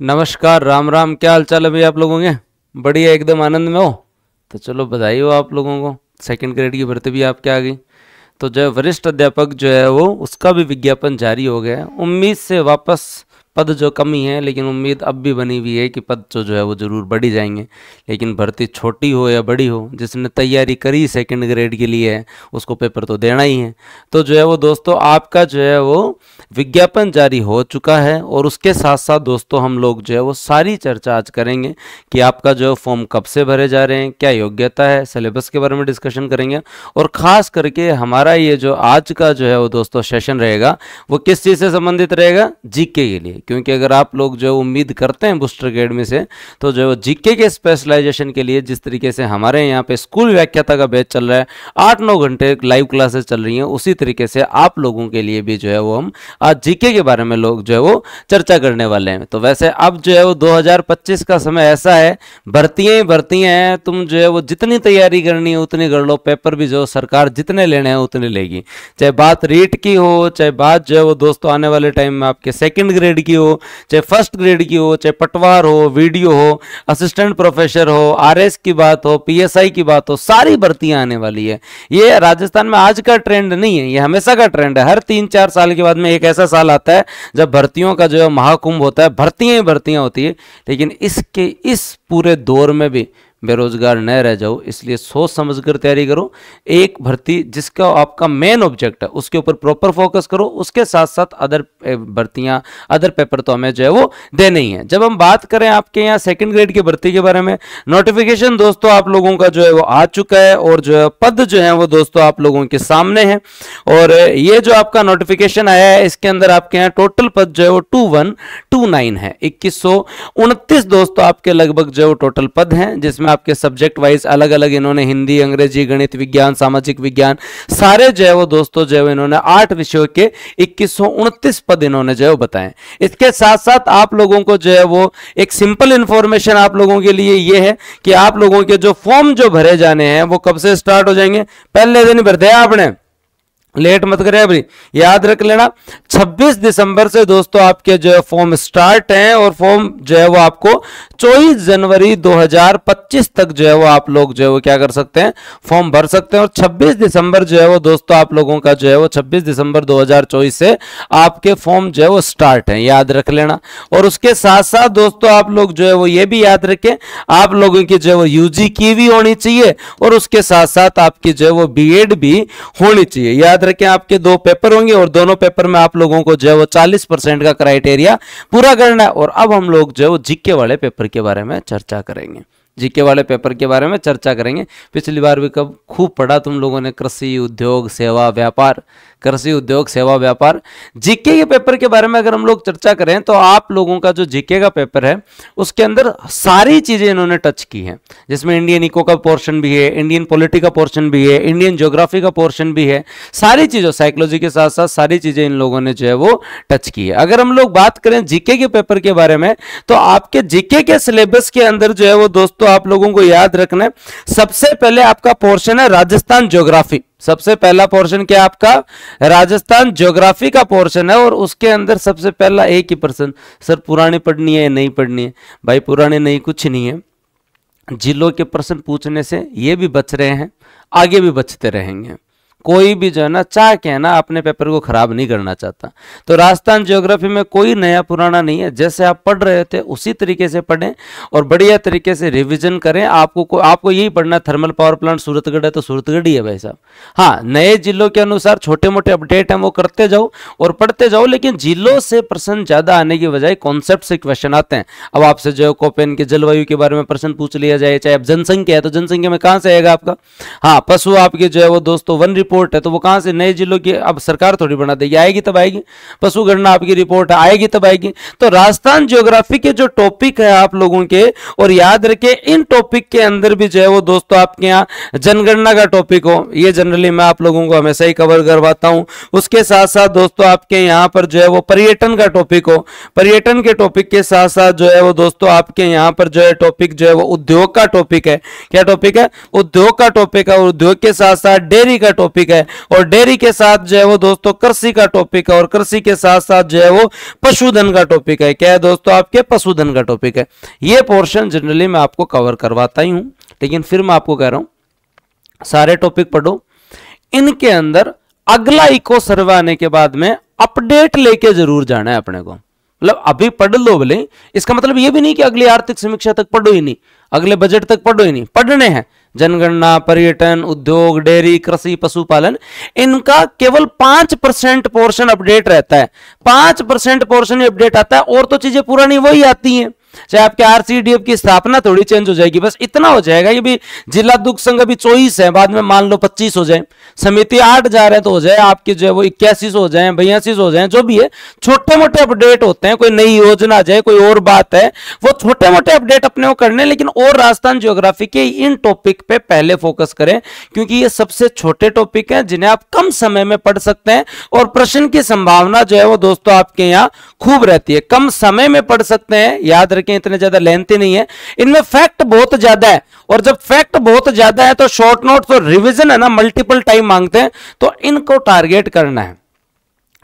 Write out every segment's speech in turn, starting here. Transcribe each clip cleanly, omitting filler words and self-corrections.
नमस्कार, राम राम। क्या हाल चाल है भैया आप लोगों के? बढ़िया, एकदम आनंद में हो? तो चलो बधाई हो आप लोगों को, सेकंड ग्रेड की भर्ती भी आपके आ गई। तो जो है वरिष्ठ अध्यापक जो है वो उसका भी विज्ञापन जारी हो गया है। उम्मीद से वापस पद जो कमी है, लेकिन उम्मीद अब भी बनी हुई है कि पद जो है वो ज़रूर बढ़ी जाएंगे। लेकिन भर्ती छोटी हो या बड़ी हो, जिसने तैयारी करी सेकंड ग्रेड के लिए है उसको पेपर तो देना ही है। तो जो है वो दोस्तों आपका जो है वो विज्ञापन जारी हो चुका है, और उसके साथ साथ दोस्तों हम लोग जो है वो सारी चर्चा आज करेंगे कि आपका जो फॉर्म कब से भरे जा रहे हैं, क्या योग्यता है, सिलेबस के बारे में डिस्कशन करेंगे। और ख़ास करके हमारा ये जो आज का जो है वो दोस्तों सेशन रहेगा वो किस चीज़ से संबंधित रहेगा? जीके के लिए। क्योंकि अगर आप लोग जो उम्मीद करते हैं बूस्टर अकेडमी से, तो जो जीके के स्पेशलाइजेशन के लिए जिस तरीके से हमारे यहाँ पे स्कूल व्याख्याता का बैच चल रहा है, 8-9 घंटे लाइव क्लासेस चल रही हैं, उसी तरीके से आप लोगों के लिए भी जो है वो हम आज जीके के बारे में लोग जो है वो चर्चा करने वाले हैं। तो वैसे अब जो है वो 2025 का समय ऐसा है, भर्तियां ही भर्तियां हैं। तुम जो है वो जितनी तैयारी करनी है उतनी कर लो, पेपर भी जो सरकार जितने लेने हैं उतने लेगी। चाहे बात रीट की हो, चाहे बात जो है वो दोस्तों आने वाले टाइम में आपके सेकंड ग्रेड की हो, चाहे फर्स्ट ग्रेड की हो, चाहे पटवार हो, वीडियो हो, असिस्टेंट प्रोफेसर हो, आरएस की बात हो, पीएसआई की बात हो, सारी भर्तियां आने वाली है। ये राजस्थान में आज का ट्रेंड नहीं है, ये हमेशा का ट्रेंड है। हर 3-4 साल के बाद में एक ऐसा साल आता है जब भर्तियों का जो है महाकुंभ होता है, भर्तियां ही भर्तियां होती है। लेकिन इस पूरे दौर में भी बेरोजगार न रह जाओ, इसलिए सोच समझकर तैयारी करो। एक भर्ती जिसका आपका मेन ऑब्जेक्ट है उसके ऊपर प्रॉपर फोकस करो। उसके साथ साथ अदर भर्तियां, अदर पेपर तो हमें जो है वो देने ही है। जब हम बात करें आपके यहाँ सेकंड ग्रेड की भर्ती के बारे में, नोटिफिकेशन दोस्तों आप लोगों का जो है वो आ चुका है, और जो है पद जो है वो दोस्तों आप लोगों के सामने है। और ये जो आपका नोटिफिकेशन आया है इसके अंदर आपके यहाँ टोटल पद जो है वो 2129 है। 2129 दोस्तों आपके लगभग जो है वो टोटल पद हैं, जिसमें आपके सब्जेक्ट वाइज अलग अलग इन्होंने हिंदी, अंग्रेजी, गणित, विज्ञान, सामाजिक विज्ञान, सारे जो है वो दोस्तों जो है इन्होंने 8 विषयों के 2129 पद इन्होंने जो है बताए। इसके साथ साथ आप लोगों को जो है वो एक सिंपल इंफॉर्मेशन आप लोगों के लिए ये है कि आप लोगों के जो फॉर्म जो भरे जाने हैं वो कब से स्टार्ट हो जाएंगे? पहले दिन भर दिया आपने, लेट मत करें अभी, याद रख लेना। 26 दिसंबर से दोस्तों आपके जो है फॉर्म स्टार्ट हैं, और फॉर्म जो है वो आपको 24 जनवरी 2025 तक जो है वो आप लोग जो है वो क्या कर सकते हैं? फॉर्म भर सकते हैं। और 26 दिसंबर जो है वो दोस्तों आप लोगों का जो है वो 26 दिसंबर 2024 से आपके फॉर्म जो है वो स्टार्ट है, याद रख लेना। और उसके साथ साथ दोस्तों आप लोग जो है वो ये भी याद रखें, आप लोगों की जो है वो यूजी की भी होनी चाहिए, और उसके साथ साथ आपकी जो है वो बीएड भी होनी चाहिए। याद रखें आपके 2 पेपर होंगे, और दोनों पेपर में आप लोगों को जो है वो 40% का क्राइटेरिया पूरा करना है। और अब हम लोग जो है वो जीके वाले पेपर के बारे में चर्चा करेंगे। जीके वाले पेपर के बारे में चर्चा करेंगे। पिछली बार भी कब खूब पढ़ा तुम लोगों ने, कृषि, उद्योग, सेवा, व्यापार, कृषि, उद्योग, सेवा, व्यापार। जीके के पेपर के बारे में अगर हम लोग चर्चा करें तो आप लोगों का जो जीके का पेपर है उसके अंदर सारी चीजें इन्होंने टच की हैं, जिसमें इंडियन इको का पोर्शन भी है, इंडियन पॉलिटी का पोर्शन भी है, इंडियन ज्योग्राफी का पोर्शन भी है। सारी चीजों, साइकोलॉजी के साथ साथ सारी चीजें इन लोगों ने जो है वो टच की है। अगर हम लोग बात करें जीके के पेपर के बारे में, तो आपके जीके के सिलेबस के अंदर जो है वो दोस्तों आप लोगों को याद रखना है, सबसे पहले आपका पोर्शन है राजस्थान ज्योग्राफी। सबसे पहला पोर्शन क्या आपका? राजस्थान ज्योग्राफी का पोर्शन है। और उसके अंदर सबसे पहला एक ही प्रश्न, सर पुरानी पढ़नी है या नहीं पढ़नी है? भाई पुराने नहीं, कुछ नहीं है। जिलों के प्रश्न पूछने से ये भी बच रहे हैं, आगे भी बचते रहेंगे। कोई भी जो है ना चाह के है ना अपने पेपर को खराब नहीं करना चाहता। तो राजस्थान ज्योग्राफी में कोई नया पुराना नहीं है, जैसे आप पढ़ रहे थे उसी तरीके से पढ़ें और बढ़िया तरीके से रिवीजन करें। आपको यही पढ़ना, थर्मल पावर प्लांट सूरतगढ़ है तो सूरतगढ़ ही है भाई साहब। हाँ, नए जिलों के अनुसार छोटे मोटे अपडेट हैं वो करते जाओ और पढ़ते जाओ, लेकिन जिलों से प्रश्न ज्यादा आने की बजाय कॉन्सेप्ट से क्वेश्चन आते हैं। अब आपसे जो कोपेन के जलवायु के बारे में प्रश्न पूछ लिया जाए, चाहे अब जनसंख्या है तो जनसंख्या में कहां से आएगा आपका? हाँ, पशु आपके जो है वो दोस्तों वन रिपोर्ट है तो वो कहां से? नए जिलों की अब सरकार थोड़ी बना देगी, आएगी तब आएगी। पशु गणना आपकी रिपोर्ट आएगी तब आएगी। तो राजस्थान ज्योग्राफी के जो टॉपिक है आप लोगों के, और याद रखें इन टॉपिक के अंदर भी जो है वो दोस्तों आपके यहाँ जनगणना का टॉपिक हो, ये जनरली मैं आप लोगों को हमेशा ही कवर करवाता हूं। उसके साथ साथ दोस्तों आपके यहाँ पर जो है वो पर्यटन का टॉपिक हो, पर्यटन के टॉपिक के साथ साथ जो है वो दोस्तों आपके यहाँ पर जो है टॉपिक जो है वो उद्योग का टॉपिक है। क्या टॉपिक है? उद्योग का टॉपिक है। और उद्योग के साथ साथ डेयरी का टॉपिक टॉपिक है, और डेयरी के साथ जो है वो दोस्तों कृषि का टॉपिक है, और कृषि के साथ साथ जो है वो पशुधन का टॉपिक है। क्या है दोस्तों, आपके पशुधन का टॉपिक है। ये पोर्शन जनरली मैं आपको कवर करवाता ही हूं, लेकिन फिर मैं आपको कह रहा हूं सारे टॉपिक पढ़ो, इनके अंदर अगला इको सर्वे आने के बाद में अपडेट लेके जरूर जाना है अपने को। मतलब अभी पढ़ लो भले, इसका मतलब ये भी नहीं कि अगली आर्थिक समीक्षा तक पढ़ो ही नहीं, अगले बजट तक पढ़ो ही नहीं, पढ़ने हैं। जनगणना, पर्यटन, उद्योग, डेयरी, कृषि, पशुपालन, इनका केवल 5% पोर्शन अपडेट रहता है। 5% पोर्शन ही अपडेट आता है, और तो चीजें पुरानी वही आती हैं। चाहे आपके आरसीडीएफ की स्थापना थोड़ी चेंज हो जाएगी, बस इतना हो जाएगा। ये भी जिला दुग्ध संघ अभी 24 है, बाद में मान लो 25 हो जाए, समिति 8 जा रहे हैं तो हो जाए आपके जो है वो 81 हो जाए, 82 हो जाए, जो भी है छोटे मोटे अपडेट होते हैं। कोई नई योजना आ जाए, कोई और बात है, वो छोटे मोटे अपडेट अपने को करने। लेकिन और राजस्थान ज्योग्राफी के इन टॉपिक पे पहले फोकस करें, क्योंकि ये सबसे छोटे टॉपिक हैं जिन्हें आप कम समय में पढ़ सकते हैं, और प्रश्न की संभावना जो है वो दोस्तों आपके यहाँ खूब रहती है। कम समय में पढ़ सकते हैं, याद रखें इतने ज्यादा लेंथी नहीं है, इनमें फैक्ट बहुत ज्यादा है, और जब फैक्ट बहुत ज्यादा है तो शॉर्ट नोट्स और रिवीजन है ना मल्टीपल टाइम मांगते हैं, तो इनको टारगेट करना है।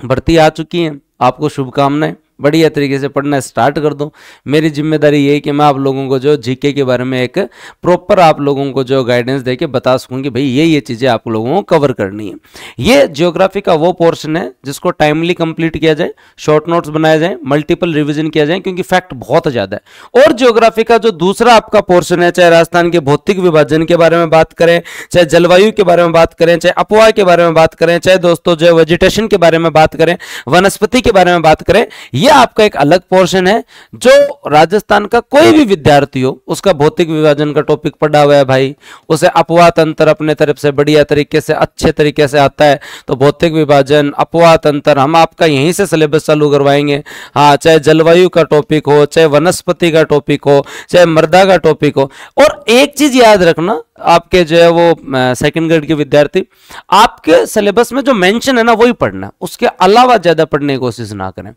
भर्ती आ चुकी है, आपको शुभकामनाएं, बढ़िया तरीके से पढ़ना स्टार्ट कर दो। मेरी जिम्मेदारी ये है कि मैं आप लोगों को जो जीके के बारे में एक प्रॉपर आप लोगों को जो गाइडेंस देके बता सकूं कि भाई ये चीज़ें आप लोगों को कवर करनी है। ये ज्योग्राफी का वो पोर्शन है जिसको टाइमली कंप्लीट किया जाए, शॉर्ट नोट्स बनाए जाए, मल्टीपल रिविजन किया जाए, क्योंकि फैक्ट बहुत ज़्यादा है। और ज्योग्राफी का जो दूसरा आपका पोर्शन है, चाहे राजस्थान के भौतिक विभाजन के बारे में बात करें, चाहे जलवायु के बारे में बात करें, चाहे अपवाह के बारे में बात करें, चाहे दोस्तों जो वेजिटेशन के बारे में बात करें, वनस्पति के बारे में बात करें, यह आपका एक अलग पोर्शन है। जो राजस्थान का कोई भी विद्यार्थी हो, उसका भौतिक विभाजन का टॉपिक पढ़ा हुआ है भाई, उसे अपवाह तंत्र अपने तरफ से बढ़िया तरीके से अच्छे तरीके से आता है, तो भौतिक विभाजन, अपवाह तंत्र हम आपका यहीं से सिलेबस चालू करवाएंगे। हाँ, चाहे जलवायु का टॉपिक हो, चाहे वनस्पति का टॉपिक हो, चाहे मृदा का टॉपिक हो। और एक चीज याद रखना, आपके जो है वो सेकंड ग्रेड के विद्यार्थी, आपके सिलेबस में जो मेंशन है ना वही पढ़ना, उसके अलावा ज्यादा पढ़ने की कोशिश ना करें।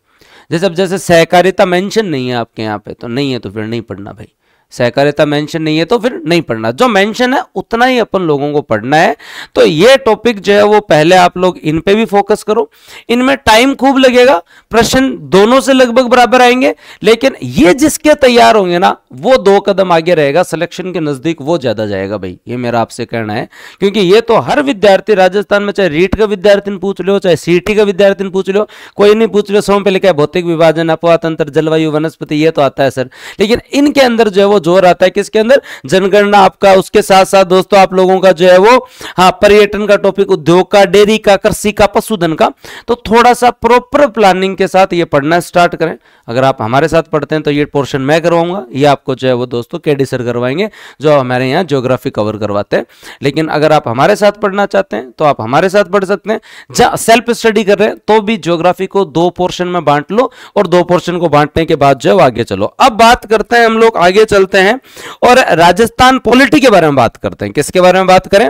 जैसे सहकारिता मेंशन नहीं है आपके यहाँ पे, तो नहीं है तो फिर नहीं पढ़ना भाई। सहकारिता मेंशन नहीं है तो फिर नहीं पढ़ना, जो मेंशन है उतना ही अपन लोगों को पढ़ना है। तो ये टॉपिक जो है वो पहले आप लोग इन पे भी फोकस करो। इनमें टाइम खूब लगेगा, प्रश्न दोनों से लगभग बराबर आएंगे, लेकिन ये जिसके तैयार होंगे ना वो 2 कदम आगे रहेगा, सिलेक्शन के नजदीक वो ज्यादा जाएगा भाई। ये मेरा आपसे कहना है, क्योंकि ये तो हर विद्यार्थी राजस्थान में, चाहे रीट का विद्यार्थी पूछ लो, चाहे सीटी का विद्यार्थी पूछ लो, कोई नहीं पूछ लो, 100 पे लिखा है भौतिक विभाजन, अपवाह तंत्र, जलवायु, वनस्पति, ये तो आता है सर। लेकिन इनके अंदर जो है वो जोर आता है किसके अंदर, जनगणना आपका, उसके साथ साथ दोस्तों आप लोगों का जो है वो हाँ पर्यटन का टॉपिक, उद्योग का, डेयरी का, कृषि का, पशुधन का। तो थोड़ा सा प्रॉपर प्लानिंग के साथ ये पढ़ना स्टार्ट करें। अगर आप हमारे साथ पढ़ते हैं तो ये पोर्शन मैं करवाऊंगा, ये आपको जो है वो दोस्तों केडी सर करवाएंगे, जो हमारे यहाँ ज्योग्राफी कवर करवाते हैं। लेकिन अगर आप हमारे साथ पढ़ना चाहते हैं तो आप हमारे साथ पढ़ सकते हैं। सेल्फ स्टडी कर रहे हैं तो भी ज्योग्राफी को 2 पोर्शन में बांट लो, और 2 पोर्शन को बांटने के बाद जो है आगे चलो। अब बात करते हैं, हम लोग आगे चलते हैं और राजस्थान पॉलिटी के बारे में बात करते हैं। किसके बारे में बात करें,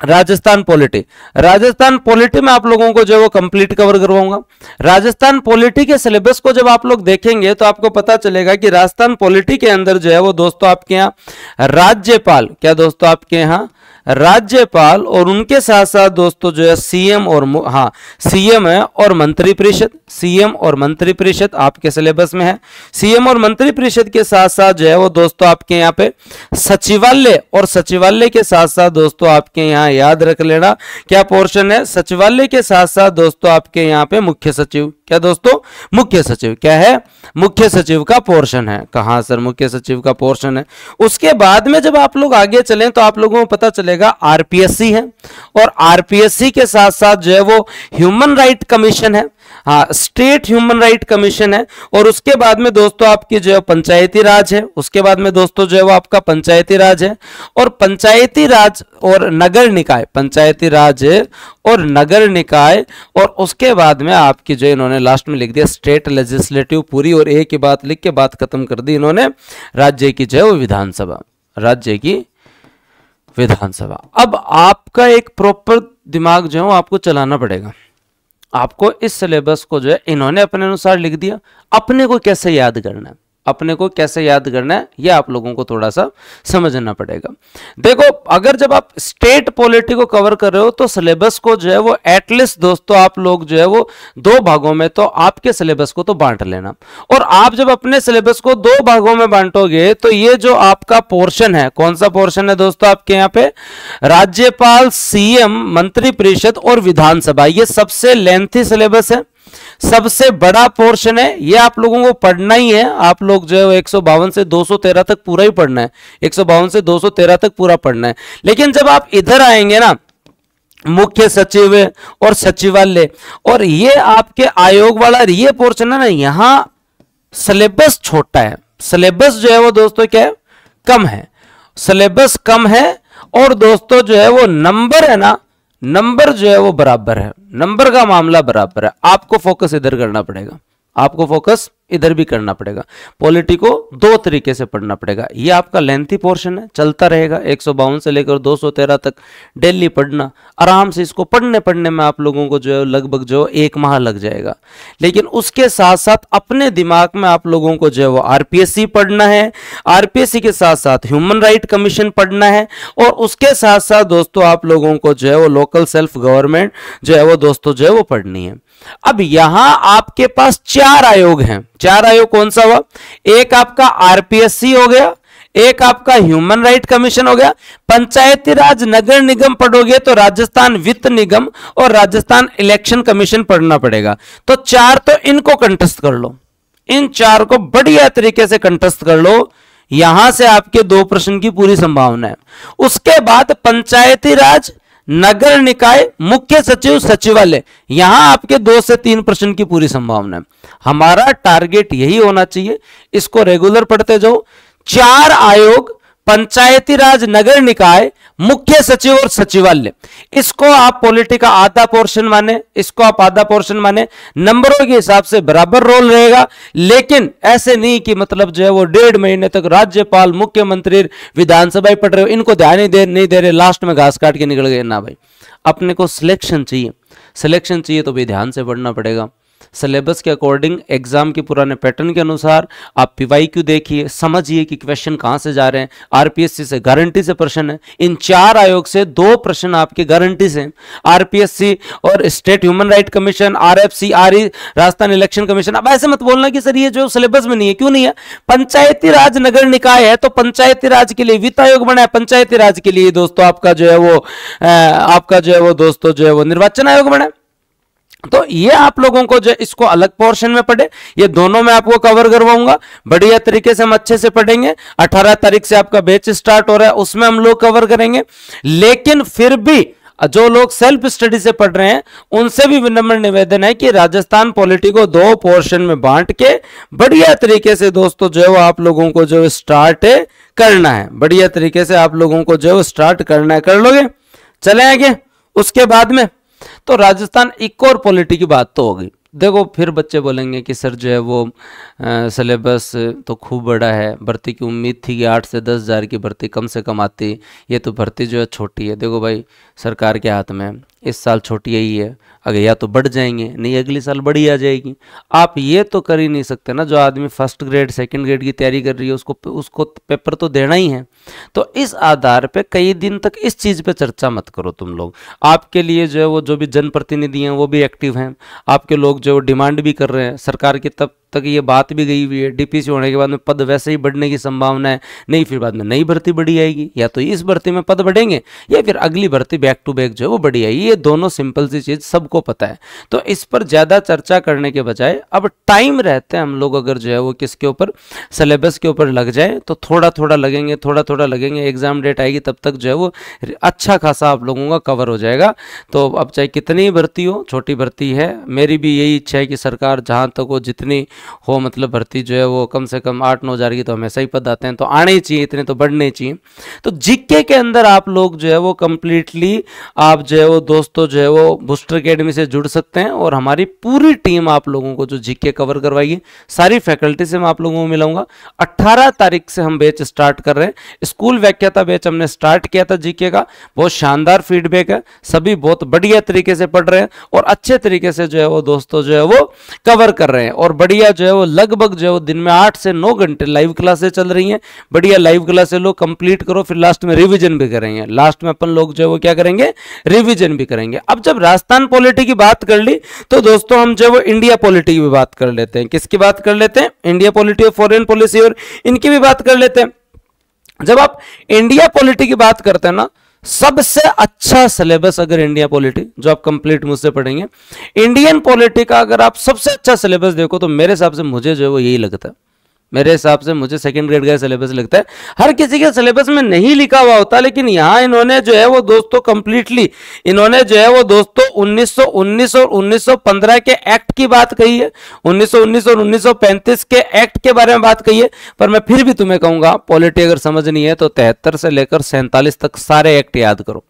राजस्थान पॉलिटी। राजस्थान पॉलिटी में आप लोगों को जो है वो कंप्लीट कवर करवाऊंगा। राजस्थान पॉलिटी के सिलेबस को जब आप लोग देखेंगे तो आपको पता चलेगा कि राजस्थान पॉलिटी के अंदर जो है वो दोस्तों आपके यहाँ राज्यपाल, क्या दोस्तों आपके यहाँ राज्यपाल, और उनके साथ साथ दोस्तों जो है सीएम और सीएम है और मंत्रिपरिषद, सीएम और मंत्रिपरिषद आपके सिलेबस में है। सीएम और मंत्रिपरिषद के साथ साथ जो है वो दोस्तों आपके यहाँ पे सचिवालय, और सचिवालय के साथ साथ दोस्तों आपके यहाँ याद रख लेना क्या पोर्शन है, सचिवालय के साथ साथ दोस्तों आपके यहाँ पे मुख्य सचिव। क्या दोस्तों, मुख्य सचिव क्या है, मुख्य सचिव का पोर्शन है। कहां सर, मुख्य सचिव का पोर्शन है। उसके बाद में जब आप लोग आगे चलें तो आप लोगों को पता चलेगा आरपीएससी है, और आरपीएससी के साथ साथ जो है वो ह्यूमन राइट कमीशन है, हाँ स्टेट ह्यूमन राइट कमीशन है। और उसके बाद में दोस्तों आपकी जो है पंचायती राज है, उसके बाद में दोस्तों जो है वो आपका पंचायती राज है, और पंचायती राज और नगर निकाय, पंचायती राज और नगर निकाय, और उसके बाद में आपकी जो इन्होंने लास्ट में लिख दिया स्टेट लेजिस्लेटिव पूरी, और एक ही बात लिख के बात खत्म कर दी इन्होंने, राज्य की जो है वो विधानसभा, राज्य की विधानसभा। अब आपका एक प्रॉपर दिमाग जो है वो आपको चलाना पड़ेगा। आपको इस सिलेबस को जो है इन्होंने अपने अनुसार लिख दिया, अपने को कैसे याद करना है, अपने को कैसे याद करना है ये आप लोगों को थोड़ा सा समझना पड़ेगा। देखो अगर जब आप स्टेट पॉलिटी को कवर कर रहे हो तो सिलेबस को जो है वो एटलीस्ट दोस्तों आप लोग जो है वो 2 भागों में तो आपके सिलेबस को तो बांट लेना। और आप जब अपने सिलेबस को 2 भागों में बांटोगे तो ये जो आपका पोर्शन है, कौन सा पोर्शन है दोस्तों आपके यहाँ पे, राज्यपाल, सीएम, मंत्रिपरिषद और विधानसभा, ये सबसे लेंथी सिलेबस है, सबसे बड़ा पोर्शन है, ये आप लोगों को पढ़ना ही है। आप लोग जो है 152 से 213 तक पूरा ही पढ़ना है, 152 से 213 तक पूरा पढ़ना है। लेकिन जब आप इधर आएंगे ना, मुख्य सचिव और सचिवालय और ये आपके आयोग वाला ये पोर्शन है ना, यहां सिलेबस छोटा है, सिलेबस जो है वो दोस्तों क्या है, कम है, सिलेबस कम है। और दोस्तों जो है वो नंबर है ना, नंबर जो है वो बराबर है, नंबर का मामला बराबर है। आपको फोकस इधर करना पड़ेगा, आपको फोकस इधर भी करना पड़ेगा। पॉलिटी को 2 तरीके से पढ़ना पड़ेगा। ये आपका लेंथी पोर्शन है, चलता रहेगा 152 से लेकर 213 तक डेली पढ़ना आराम से। इसको पढ़ने में आप लोगों को जो है लगभग जो 1 माह लग जाएगा। लेकिन उसके साथ साथ अपने दिमाग में आप लोगों को जो है वो आरपीएससी पढ़ना है, आरपीएससी के साथ साथ ह्यूमन राइट कमीशन पढ़ना है, और उसके साथ साथ दोस्तों आप लोगों को जो है वो लोकल सेल्फ गवर्नमेंट जो है वो दोस्तों जो है वो पढ़नी है। अब यहां आपके पास 4 आयोग हैं। 4 आयोग कौन सा हुआ, एक आपका आरपीएससी हो गया, एक आपका ह्यूमन राइट कमीशन हो गया, पंचायती राज नगर निगम पढ़ोगे तो राजस्थान वित्त निगम और राजस्थान इलेक्शन कमीशन पढ़ना पड़ेगा। तो 4 तो इनको कंठस्थ कर लो, इन 4 को बढ़िया तरीके से कंठस्थ कर लो, यहां से आपके 2 प्रश्न की पूरी संभावना है। उसके बाद पंचायती राज, नगर निकाय, मुख्य सचिव, सचिवालय, यहां आपके 2 से 3 प्रश्न की पूरी संभावना है। हमारा टारगेट यही होना चाहिए, इसको रेगुलर पढ़ते जाओ। 4 आयोग, पंचायती राज, नगर निकाय, मुख्य सचिव और सचिवालय, इसको आप पॉलिटी का आधा पोर्शन माने, इसको आप आधा पोर्शन माने, नंबरों के हिसाब से बराबर रोल रहेगा। लेकिन ऐसे नहीं कि मतलब जो है वो 1.5 महीने तक राज्यपाल, मुख्यमंत्री, विधानसभा पढ़ रहे हो, इनको ध्यान नहीं दे रहे, लास्ट में घास काट के निकल गए ना भाई। अपने को सिलेक्शन चाहिए, सिलेक्शन चाहिए तो भी ध्यान से पढ़ना पड़ेगा। सिलेबस के अकॉर्डिंग, एग्जाम के पुराने पैटर्न के अनुसार आप पीवाईक्यू देखिए, समझिए कि क्वेश्चन कहां से जा रहे हैं। आरपीएससी से गारंटी से प्रश्न है, इन 4 आयोग से 2 प्रश्न आपके गारंटी से, आरपीएससी और state human right commission, RFC, RE, Rajasthan election commission. अब ऐसे मत बोलना कि सर ये जो सिलेबस में नहीं है, क्यों नहीं है, पंचायती राज नगर निकाय है तो पंचायती राज के लिए वित्त आयोग बना है, पंचायती राज के लिए दोस्तों आपका जो है वो आपका जो है वो दोस्तों जो है वो निर्वाचन आयोग बना है। तो ये आप लोगों को जो इसको अलग पोर्शन में पढ़े, ये दोनों में आपको कवर करवाऊंगा बढ़िया तरीके से, हम अच्छे से पढ़ेंगे। 18 तारीख से आपका बैच स्टार्ट हो रहा है, उसमें हम लोग कवर करेंगे। लेकिन फिर भी जो लोग सेल्फ स्टडी से पढ़ रहे हैं उनसे भी विनम्र निवेदन है कि राजस्थान पॉलिटी को 2 पोर्शन में बांट के बढ़िया तरीके से दोस्तों जो है वो आप लोगों को जो स्टार्ट करना है, बढ़िया तरीके से आप लोगों को जो स्टार्ट करना है, कर लोगे। चले आगे उसके बाद में तो राजस्थान एक और पॉलिटी की बात तो होगी। देखो फिर बच्चे बोलेंगे कि सर जो है वो सिलेबस तो खूब बड़ा है, भर्ती की उम्मीद थी कि 8 से 10 हज़ार की भर्ती कम से कम आती, ये तो भर्ती जो है छोटी है। देखो भाई सरकार के हाथ में है, इस साल छोटी ही है, अगर या तो बढ़ जाएंगे, नहीं अगली साल बड़ी आ जाएगी। आप ये तो कर ही नहीं सकते ना, जो आदमी फर्स्ट ग्रेड सेकंड ग्रेड की तैयारी कर रही है उसको पेपर तो देना ही है। तो इस आधार पे कई दिन तक इस चीज़ पे चर्चा मत करो तुम लोग। आपके लिए जो है वो जो भी जनप्रतिनिधि हैं वो भी एक्टिव हैं, आपके लोग जो डिमांड भी कर रहे हैं सरकार की, तब तक ये बात भी गई हुई है डीपीसी होने के बाद में पद वैसे ही बढ़ने की संभावना है, नहीं फिर बाद में नई भर्ती बढ़ी आएगी, या तो इस भर्ती में पद बढ़ेंगे या फिर अगली भर्ती बैक टू बैक जो है वो बढ़ी आएगी। ये दोनों सिंपल सी चीज़ सबको पता है। तो इस पर ज़्यादा चर्चा करने के बजाय अब टाइम रहते हैं हम लोग अगर जो है वो किसके ऊपर, सिलेबस के ऊपर लग जाए तो थोड़ा थोड़ा लगेंगे, थोड़ा थोड़ा लगेंगे, एग्जाम डेट आएगी तब तक जो है वो अच्छा खासा आप लोगों का कवर हो जाएगा। तो अब चाहे कितनी भर्ती हो, छोटी भर्ती है, मेरी भी यही इच्छा है कि सरकार जहाँ तक हो जितनी हो मतलब भर्ती जो है वो कम से कम 8-9 हज़ार की तो हमेशा ही पद आते हैं, तो आने ही चाहिए, इतने तो बढ़ने चाहिए। तो जीके के अंदर आप लोग जो है वो कंप्लीटली आप जो है वो दोस्तों जो है वो बूस्टर एकेडमी से जुड़ सकते हैं, और हमारी पूरी टीम आप लोगों को जो जीके कवर करवाएगी, सारी फैकल्टी से मैं आप लोगों को मिलाऊंगा। 18 तारीख से हम बैच स्टार्ट कर रहे हैं, स्कूल व्याख्याता बैच हमने स्टार्ट किया था जीके का, बहुत शानदार फीडबैक है, सभी बहुत बढ़िया तरीके से पढ़ रहे हैं और अच्छे तरीके से जो है वो दोस्तों जो है वो कवर कर रहे हैं, और बढ़िया बढ़िया जो है वो लगभग जो है वो दिन में 8 से 9 घंटे लाइव क्लासेस चल रही हैं। बढ़िया लाइव क्लासेस लो, कंप्लीट करो, फिर लास्ट में रिवीजन भी करेंगे। लास्ट में अपन लोग जो है वो क्या करेंगे, रिवीजन भी करेंगे। अब जब राजस्थान पॉलिटी की बात कर ली तो दोस्तों हम जो है वो इंडिया पॉलिटी की भी बात कर लेते हैं। किसकी बात कर लेते हैं, इंडिया पॉलिटी और फॉरेन पॉलिसी और इनकी भी बात कर लेते हैं। जब आप इंडिया पॉलिटी की बात करते हैं ना, सबसे अच्छा सिलेबस अगर इंडिया पॉलिटी जो आप कंप्लीट मुझसे पढ़ेंगे, इंडियन पॉलिटी का अगर आप सबसे अच्छा सिलेबस देखो तो मेरे हिसाब से मुझे जो है वो यही लगता है। मेरे हिसाब से मुझे सेकंड ग्रेड का सिलेबस लगता है। हर किसी के सिलेबस में नहीं लिखा हुआ होता, लेकिन यहाँ इन्होंने जो है वो दोस्तों कंप्लीटली इन्होंने जो है वो दोस्तों 1919 और 1915 के एक्ट की बात कही है, 1919 और 1935 के एक्ट के बारे में बात कही है। पर मैं फिर भी तुम्हें कहूंगा, पॉलिटी अगर समझनी है तो 73 से लेकर 47 तक सारे एक्ट याद करो।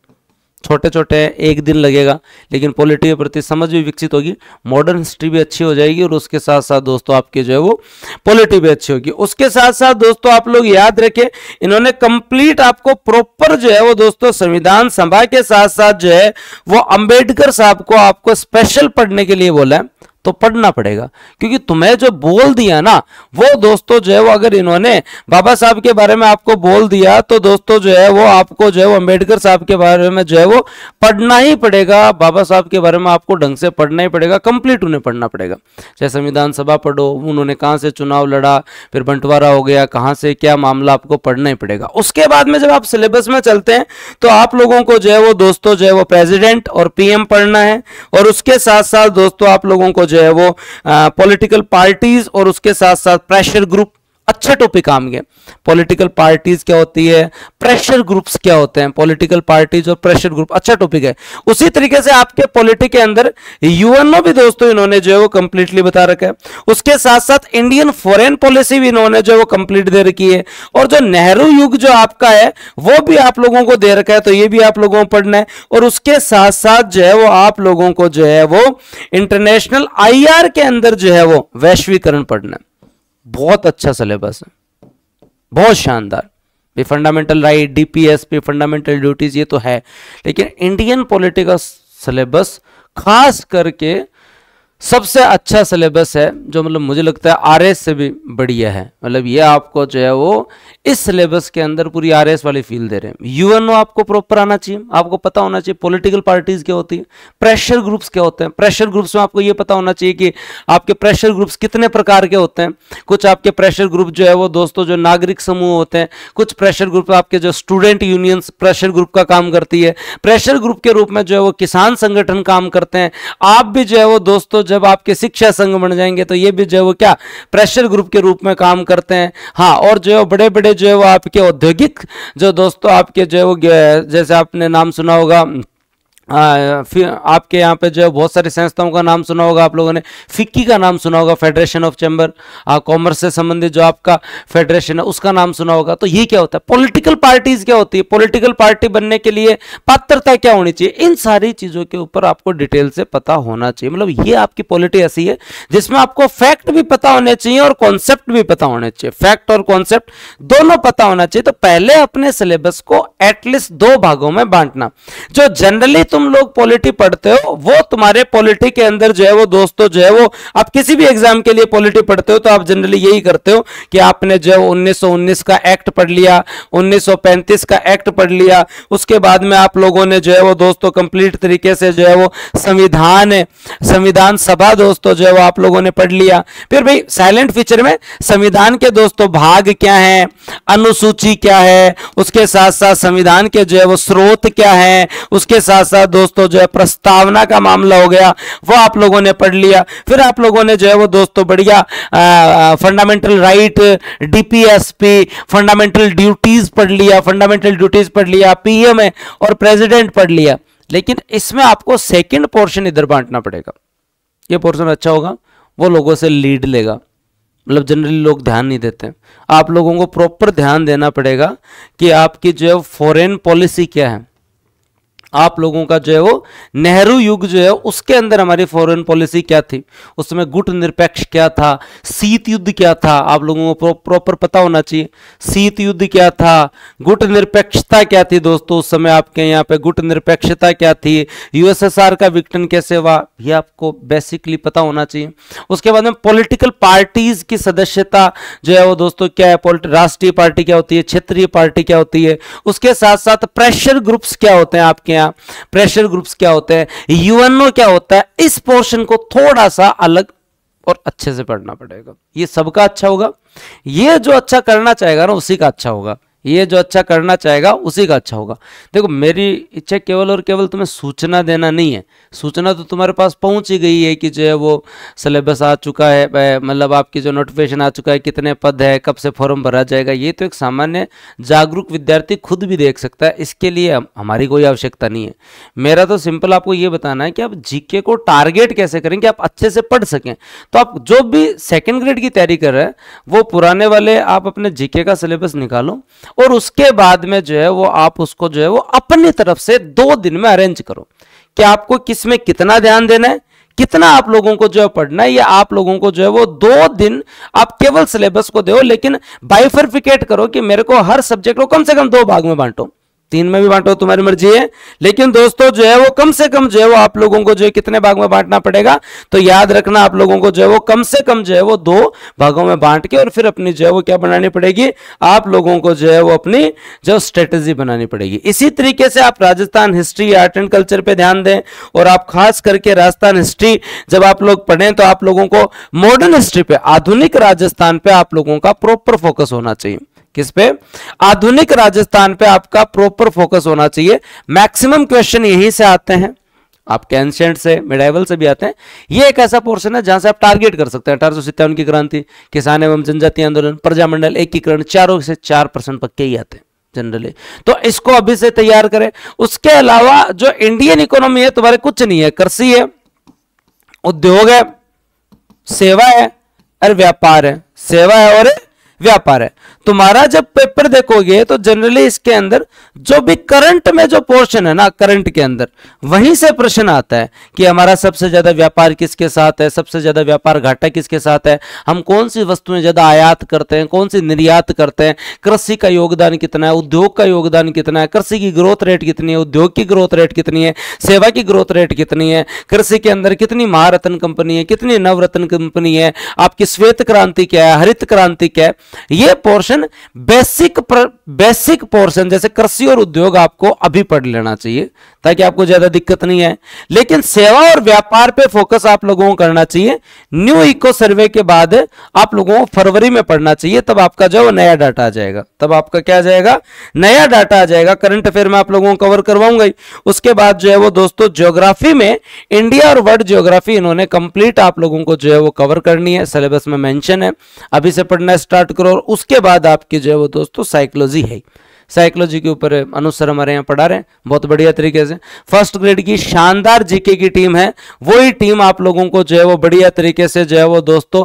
छोटे छोटे एक दिन लगेगा, लेकिन पॉलिटी के प्रति समझ भी विकसित होगी, मॉडर्न हिस्ट्री भी अच्छी हो जाएगी, और उसके साथ साथ दोस्तों आपकी जो है वो पॉलिटी भी अच्छी होगी। उसके साथ साथ दोस्तों आप लोग याद रखें, इन्होंने कंप्लीट आपको प्रॉपर जो है वो दोस्तों संविधान सभा के साथ साथ जो है वो अंबेडकर साहब को आपको स्पेशल पढ़ने के लिए बोला है। तो पढ़ना पड़ेगा, क्योंकि तुम्हें जो बोल दिया ना वो दोस्तों जो है वो अगर इन्होंने बाबा साहब के बारे में आपको बोल दिया तो दोस्तों जो है वो आपको जो है वो अंबेडकर साहब के बारे में जो है वो पढ़ना ही पड़ेगा। बाबा साहब के बारे में आपको ढंग से पढ़ना ही पड़ेगा, कंप्लीट उन्हें पढ़ना पड़ेगा। चाहे संविधान सभा पढ़ो, उन्होंने कहां से चुनाव लड़ा, फिर बंटवारा हो गया, कहां से क्या मामला, आपको पढ़ना ही पड़ेगा। उसके बाद में जब आप सिलेबस में चलते हैं तो आप लोगों को जो है वो दोस्तों जो है वो प्रेसिडेंट और पीएम पढ़ना है, और उसके साथ साथ दोस्तों आप लोगों को जो है वो पॉलिटिकल पार्टीज और उसके साथ साथ प्रेशर ग्रुप। अच्छा टॉपिक आम गया, पॉलिटिकल पार्टीज क्या होती है, प्रेशर ग्रुप्स क्या होते हैं, पॉलिटिकल पार्टीज और प्रेशर ग्रुप अच्छा टॉपिक है। उसी तरीके से आपके पॉलिटी के अंदर यूएनओ भी दोस्तों इन्होंने जो है वो कंप्लीटली बता रखा है। उसके साथ साथ इंडियन फॉरेन पॉलिसी भी इन्होंने जो है वो कंप्लीट दे रखी है, और जो नेहरू युग जो आपका है वो भी आप लोगों को दे रखा है, तो ये भी आप लोगों को पढ़ना है। और उसके साथ साथ जो है वो आप लोगों को जो है वो इंटरनेशनल आईआर के अंदर जो है वो वैश्वीकरण पढ़ना है। बहुत अच्छा सिलेबस है, बहुत शानदार। भी fundamental right, DPSP, fundamental duties ये तो है, लेकिन इंडियन पॉलिटिकल सिलेबस खास करके सबसे अच्छा सिलेबस है, जो मतलब मुझे लगता है आरएस से भी बढ़िया है। मतलब ये आपको जो है वो इस सिलेबस के अंदर पूरी आरएस वाली फील दे रहे हैं। यूएनओ आपको प्रॉपर आना चाहिए, आपको पता होना चाहिए पॉलिटिकल पार्टीज क्या होती है, प्रेशर ग्रुप्स क्या होते हैं। प्रेशर ग्रुप्स में आपको ये पता होना चाहिए कि आपके प्रेशर ग्रुप्स कितने प्रकार के होते हैं। कुछ आपके प्रेशर ग्रुप जो है वो दोस्तों जो नागरिक समूह होते हैं, कुछ प्रेशर ग्रुप आपके जो स्टूडेंट यूनियंस प्रेशर ग्रुप का काम करती है, प्रेशर ग्रुप के रूप में जो है वो किसान संगठन काम करते हैं। आप भी जो है वो दोस्तों जब आपके शिक्षा संघ बन जाएंगे तो ये भी जो है वो क्या प्रेशर ग्रुप के रूप में काम करते हैं। हाँ, और जो है बड़े बड़े जो है वो आपके औद्योगिक जो दोस्तों आपके जो है वो जैसे आपने नाम सुना होगा, फिर आपके यहाँ पे जो है बहुत सारी संस्थाओं का नाम सुना होगा आप लोगों ने, फिक्की का नाम सुना होगा, फेडरेशन ऑफ चैम्बर कॉमर्स से संबंधित जो आपका फेडरेशन है उसका नाम सुना होगा। तो ये क्या होता है, पॉलिटिकल पार्टीज क्या होती है, पॉलिटिकल पार्टी बनने के लिए पात्रता क्या होनी चाहिए, इन सारी चीजों के ऊपर आपको डिटेल से पता होना चाहिए। मतलब ये आपकी पॉलिटी ऐसी है जिसमें आपको फैक्ट भी पता होने चाहिए और कॉन्सेप्ट भी पता होने चाहिए, फैक्ट और कॉन्सेप्ट दोनों पता होना चाहिए। तो पहले अपने सिलेबस को एटलीस्ट 2 भागों में बांटना। जो जनरली तुम लोग पॉलिटी पढ़ते हो वो तुम्हारे पॉलिटी के अंदर जो है वो दोस्तों जो है वो आप किसी भी एग्जाम के लिए पॉलिटी पढ़ते हो तो आप जनरली यही करते हो कि आपने जो है 1919 का एक्ट पढ़ लिया, 1935 का एक्ट पढ़ लिया, उसके बाद में आप लोगों ने जो है वो दोस्तों कंप्लीट तरीके से जो है वो संविधान सभा दोस्तों जो है वो आप लोगों ने पढ़ लिया। फिर भाई साइलेंट फीचर में संविधान के दोस्तों भाग क्या है, अनुसूची क्या है, उसके साथ साथ संविधान के जो है वो स्रोत क्या है, उसके साथ साथ दोस्तों जो है प्रस्तावना का मामला हो गया वो आप लोगों ने पढ़ लिया। फिर आप लोगों ने जो है वो दोस्तों बढ़िया fundamental right, DPSP, fundamental duties पढ़ लिया, फंडामेंटल ड्यूटीज पढ़ लिया, पीएम है और प्रेसिडेंट पढ़ लिया। लेकिन इसमें आपको सेकंड पोर्शन इधर बांटना पड़ेगा। ये पोर्शन अच्छा होगा, वो लोगों से लीड लेगा। मतलब जनरली लोग ध्यान नहीं देते, आप लोगों को प्रॉपर ध्यान देना पड़ेगा कि आपकी जो है फॉरेन पॉलिसी क्या है, आप लोगों का जो है वो नेहरू युग जो है उसके अंदर हमारी फॉरेन पॉलिसी क्या थी, उसमें गुट निरपेक्ष क्या था, शीत युद्ध क्या था, आप लोगों को प्रॉपर पता होना चाहिए। शीत युद्ध क्या था, गुट निरपेक्षता क्या थी दोस्तों, उस समय आपके यहाँ पे गुट निरपेक्षता क्या थी, यूएसएसआर का विघटन कैसे हुआ, ये आपको बेसिकली पता होना चाहिए। उसके बाद में पॉलिटिकल पार्टीज की सदस्यता जो है वो दोस्तों क्या है, राष्ट्रीय पार्टी क्या होती है, क्षेत्रीय पार्टी क्या होती है, उसके साथ साथ प्रेशर ग्रुप्स क्या होते हैं आपके यहाँ, प्रेशर ग्रुप्स क्या होते हैं, यूएनओ क्या होता है, इस पोर्शन को थोड़ा सा अलग और अच्छे से पढ़ना पड़ेगा। ये सबका अच्छा होगा, ये जो अच्छा करना चाहेगा ना उसी का अच्छा होगा, ये जो अच्छा करना चाहेगा उसी का अच्छा होगा। देखो मेरी इच्छा केवल और केवल तुम्हें सूचना देना नहीं है, सूचना तो तुम्हारे पास पहुंच ही गई है कि जो है वो सिलेबस आ चुका है, मतलब आपकी जो नोटिफिकेशन आ चुका है, कितने पद है, कब से फॉर्म भरा जाएगा, ये तो एक सामान्य जागरूक विद्यार्थी खुद भी देख सकता है, इसके लिए हमारी कोई आवश्यकता नहीं है। मेरा तो सिंपल आपको ये बताना है कि आप जीके को टारगेट कैसे करें कि आप अच्छे से पढ़ सकें। तो आप जो भी सेकेंड ग्रेड की तैयारी कर रहे हैं वो पुराने वाले आप अपने जीके का सिलेबस निकालो और उसके बाद में जो है वो आप उसको जो है वो अपनी तरफ से 2 दिन में अरेंज करो कि आपको किस में कितना ध्यान देना है, कितना आप लोगों को जो है पढ़ना है, या आप लोगों को जो है वो 2 दिन आप केवल सिलेबस को दो, लेकिन बाइफरफिकेट करो कि मेरे को हर सब्जेक्ट को कम से कम 2 भाग में बांटो, 3 में भी बांटो तुम्हारी मर्जी है, लेकिन दोस्तों जो है वो कम से कम जो है वो आप लोगों को जो है कितने भाग में बांटना पड़ेगा, तो याद रखना आप लोगों को जो है वो कम से कम जो है वो 2 भागों में बांट के और फिर अपनी जो है वो क्या बनानी पड़ेगी, आप लोगों को जो है वो अपनी जो स्ट्रेटेजी बनानी पड़ेगी। इसी तरीके से आप Rajasthan history, art and culture पे ध्यान दें, और आप खास करके राजस्थान हिस्ट्री जब आप लोग पढ़ें तो आप लोगों को मॉडर्न हिस्ट्री पे, आधुनिक राजस्थान पे आप लोगों का प्रॉपर फोकस होना चाहिए। किस पे? आधुनिक राजस्थान पे आपका प्रॉपर फोकस होना चाहिए। मैक्सिमम क्वेश्चन यहीं से आते हैं, आपके एंशिएंट से, मिडाइवल से भी आते हैं। ये एक ऐसा पोर्शन है जहां से आप टारगेट कर सकते हैं। 1857 की क्रांति, किसान एवं जनजातीय आंदोलन, प्रजामंडल, एकीकरण, 4 से 4% पक्के ही आते हैं जनरली, तो इसको अभी से तैयार करें। उसके अलावा जो इंडियन इकोनॉमी है तुम्हारे कुछ नहीं है, कृषि है, उद्योग है, सेवा है और व्यापार है, सेवा है और व्यापार है। तुम्हारा जब पेपर देखोगे तो जनरली इसके अंदर जो भी करंट में जो पोर्शन है ना, करंट के अंदर वहीं से प्रश्न आता है कि हमारा सबसे ज्यादा व्यापार किसके साथ है, सबसे ज्यादा व्यापार घाटा किसके साथ है, हम कौन सी वस्तुएं ज्यादा आयात करते हैं, कौन सी निर्यात करते हैं, कृषि का योगदान कितना है, उद्योग का योगदान कितना है, कृषि की ग्रोथ रेट कितनी है, उद्योग की ग्रोथ रेट कितनी है, सेवा की ग्रोथ रेट कितनी है, कृषि के अंदर कितनी महारत्न कंपनी है, कितनी नवरत्न कंपनी है, आपकी श्वेत क्रांति क्या है, हरित क्रांति क्या है। ये पोर्शन बेसिक पोर्शन जैसे कृषि और उद्योग आपको अभी पढ़ लेना चाहिए ताकि आपको ज्यादा दिक्कत नहीं है। लेकिन सेवा और व्यापार पे फोकस आप लोगों को करना चाहिए। न्यू इको सर्वे के बाद आप लोगों को फरवरी में पढ़ना चाहिए, तब आपका जो नया डाटा आ जाएगा, तब आपका क्या आ जाएगा, नया डाटा आ जाएगा। करंट अफेयर में आप लोगों को कवर करवाऊंगा ही। उसके बाद जो है वो दोस्तों ज्योग्राफी में इंडिया और वर्ल्ड ज्योग्राफी इन्होंने कंप्लीट आप लोगों को जो है वो कवर करनी है, सिलेबस में मेंशन है, अभी से पढ़ना स्टार्ट करो। और उसके बाद आपकी जो है वो दोस्तों साइकोलॉजी है, साइकोलॉजी के ऊपर अनुसर हमारे यहाँ पढ़ा रहे हैं बहुत बढ़िया तरीके से। फर्स्ट ग्रेड की शानदार जीके की टीम है, वही टीम आप लोगों को जो है वो बढ़िया तरीके से जो है वो दोस्तों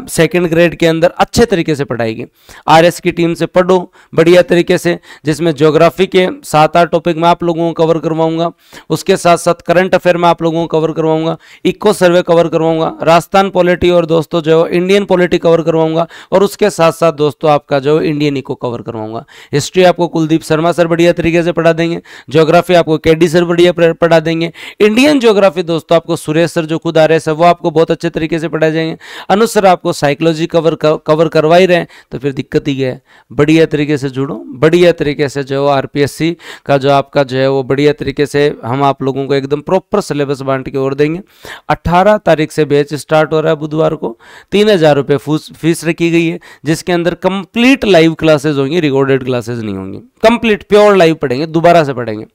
सेकंड ग्रेड के अंदर अच्छे तरीके से पढ़ाएगी। आरएस की टीम से पढ़ो बढ़िया तरीके से, जिसमें ज्योग्राफी के 7-8 टॉपिक मैं आप लोगों को कवर करवाऊंगा, उसके साथ साथ करंट अफेयर में आप लोगों को कवर करवाऊंगा, इको सर्वे कवर करवाऊंगा, राजस्थान पॉलिटी और दोस्तों जो इंडियन पॉलिटी कवर करवाऊंगा, और उसके साथ साथ दोस्तों आपका जो इंडियन इको कवर करवाऊंगा। हिस्ट्री आपको कुलदीप शर्मा सर बढ़िया तरीके से पढ़ा देंगे, ज्योग्राफी आपको केडी सर बढ़िया पढ़ा देंगे, इंडियन ज्योग्राफी दोस्तों आपको सुरेश सर जो खुद आ रहे हैं वो आपको बहुत अच्छे तरीके से पढ़ा जाएंगे। अनुसर आपको साइकोलॉजी कवर करवा ही रहे हैं, तो फिर दिक्कत ही है। बढ़िया तरीके से जुड़ो, बढ़िया तरीके से जो आरपीएससी का जो आपका जो है वो बढ़िया तरीके से हम आप लोगों को एकदम प्रॉपर सिलेबस बांट के और देंगे। 18 तारीख से बैच स्टार्ट हो रहा है, बुधवार को 3000 रुपये फीस रखी गई है, जिसके अंदर कंप्लीट लाइव क्लासेज होंगी, रिकॉर्डेड क्लासेज नहीं होंगी। कंप्लीट प्योर लाइव पढ़ेंगे, दोबारा से पढ़ेंगे,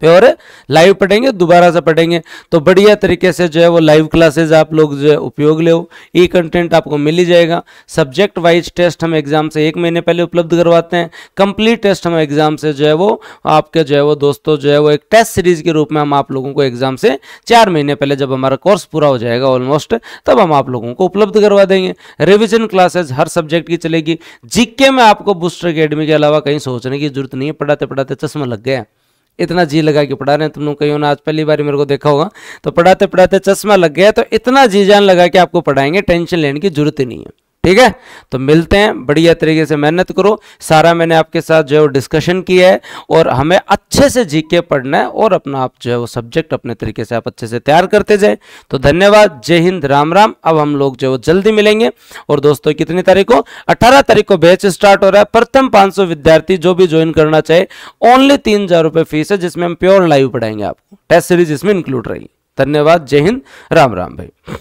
प्योर लाइव पढ़ेंगे, दोबारा से पढ़ेंगे। तो बढ़िया तरीके से जो है वो लाइव क्लासेज आप लोग जो है उपयोग ले, ई कंटेंट आपको मिल ही जाएगा। सब्जेक्ट वाइज टेस्ट हम एग्जाम से 1 महीने पहले उपलब्ध करवाते हैं। कंप्लीट टेस्ट हम एग्जाम से जो है वो आपके जो है वो दोस्तों जो है वो एक टेस्ट सीरीज के रूप में हम आप लोगों को एग्जाम से 4 महीने पहले, जब हमारा कोर्स पूरा हो जाएगा ऑलमोस्ट, तब हम आप लोगों को उपलब्ध करवा देंगे। रिविजन क्लासेज हर सब्जेक्ट की चलेगी। जीके में आपको बूस्टर अकेडमी के अलावा कहीं सोचने की जरूरत नहीं है, पढ़ाते पढ़ाते चश्मा लग गया, इतना जी लगा के पढ़ा रहे हैं। तुम लोग कहीं ना आज पहली बार मेरे को देखा होगा तो पढ़ाते पढ़ाते चश्मा लग गया, तो इतना जी जान लगा के आपको पढ़ाएंगे, टेंशन लेने की जरूरत ही नहीं है। ठीक है, तो मिलते हैं, बढ़िया तरीके से मेहनत करो। सारा मैंने आपके साथ जो है वो डिस्कशन किया है, और हमें अच्छे से जीके पढ़ना है, और अपना आप जो है वो सब्जेक्ट अपने तरीके से आप अच्छे से तैयार करते जाए। तो धन्यवाद, जय हिंद, राम राम। अब हम लोग जो है वो जल्दी मिलेंगे। और दोस्तों कितनी तारीख को? 18 तारीख को बैच स्टार्ट हो रहा है। प्रथम 500 विद्यार्थी जो भी ज्वाइन करना चाहे, ओनली 3000 रुपये फीस है, जिसमें हम प्योर लाइव पढ़ाएंगे आपको, टेस्ट सीरीज इसमें इंक्लूड रहेगी। धन्यवाद, जय हिंद, राम राम भाई।